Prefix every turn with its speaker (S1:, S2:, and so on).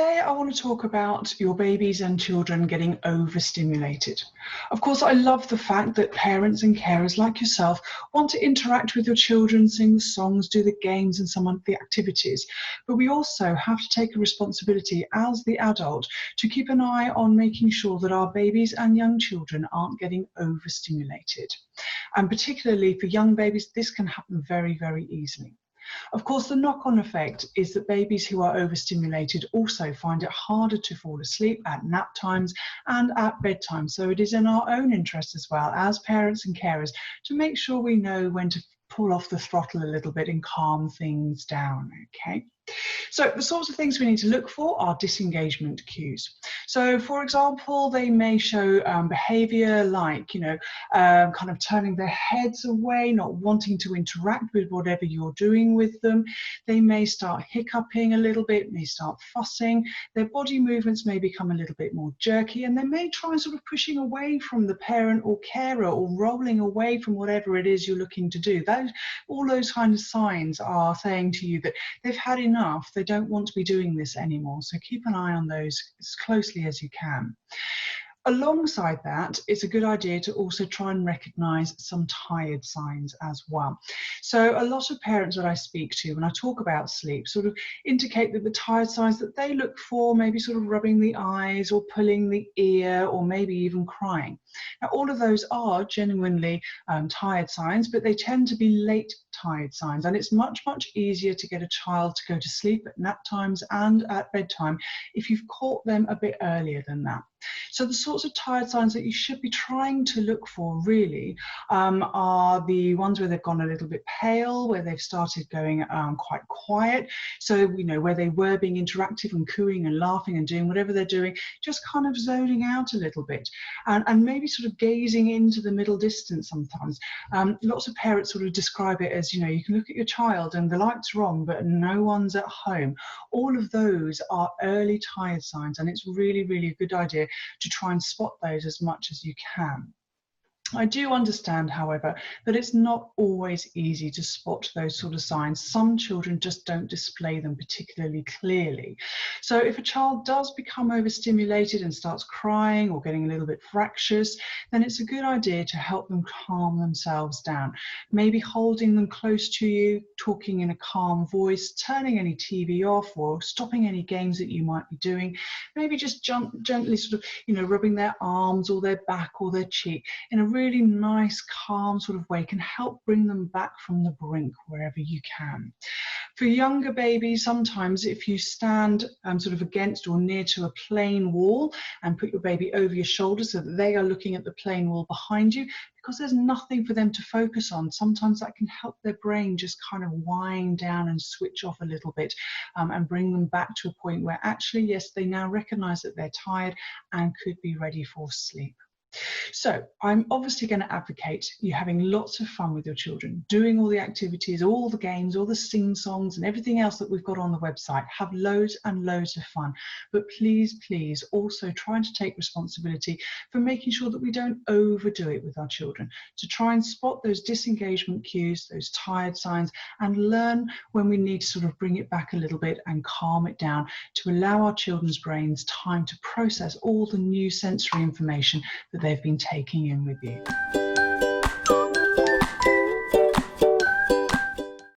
S1: today I want to talk about your babies and children getting overstimulated. Of course, I love the fact that parents and carers like yourself want to interact with your children, sing the songs, do the games and some of the activities. But we also have to take a responsibility as the adult to keep an eye on making sure that our babies and young children aren't getting overstimulated. And particularly for young babies, this can happen very, very easily. Of course, the knock-on effect is that babies who are overstimulated also find it harder to fall asleep at nap times and at bedtime. So it is in our own interest as well as parents and carers to make sure we know when to pull off the throttle a little bit and calm things down, okay? So the sorts of things we need to look for are disengagement cues. So for example, they may show behavior like, kind of turning their heads away, not wanting to interact with whatever you're doing with them. They may start hiccuping a little bit, may start fussing. Their body movements may become a little bit more jerky, and they may try sort of pushing away from the parent or carer or rolling away from whatever it is you're looking to do. All those kind of signs are saying to you that they've had enough. They don't want to be doing this anymore. So keep an eye on those as closely as you can. Alongside that, it's a good idea to also try and recognize some tired signs as well. So a lot of parents that I speak to when I talk about sleep sort of indicate that the tired signs that they look for, maybe sort of rubbing the eyes or pulling the ear or maybe even crying. Now, all of those are genuinely tired signs, but they tend to be late tired signs, and it's much, much easier to get a child to go to sleep at nap times and at bedtime if you've caught them a bit earlier than that. So the sorts of tired signs that you should be trying to look for really are the ones where they've gone a little bit pale, where they've started going quite quiet. So, where they were being interactive and cooing and laughing and doing whatever they're doing, just kind of zoning out a little bit and maybe sort of gazing into the middle distance sometimes. Lots of parents sort of describe it as, you can look at your child and the light's wrong, but no one's at home. All of those are early tired signs, and it's really, really a good idea to try and spot those as much as you can. I do understand, however, that it's not always easy to spot those sort of signs. Some children just don't display them particularly clearly. So if a child does become overstimulated and starts crying or getting a little bit fractious, then it's a good idea to help them calm themselves down. Maybe holding them close to you, talking in a calm voice, turning any TV off or stopping any games that you might be doing. Maybe just gently sort of, rubbing their arms or their back or their cheek in a really nice, calm sort of way can help bring them back from the brink wherever you can. For younger babies, sometimes if you stand sort of against or near to a plain wall and put your baby over your shoulder so that they are looking at the plain wall behind you, because there's nothing for them to focus on, sometimes that can help their brain just kind of wind down and switch off a little bit and bring them back to a point where actually, yes, they now recognize that they're tired and could be ready for sleep. So I'm obviously going to advocate you having lots of fun with your children, doing all the activities, all the games, all the sing songs and everything else that we've got on the website. Have loads and loads of fun. But please, please also try to take responsibility for making sure that we don't overdo it with our children, to try and spot those disengagement cues, those tired signs, and learn when we need to sort of bring it back a little bit and calm it down to allow our children's brains time to process all the new sensory information that they've been taking in with you.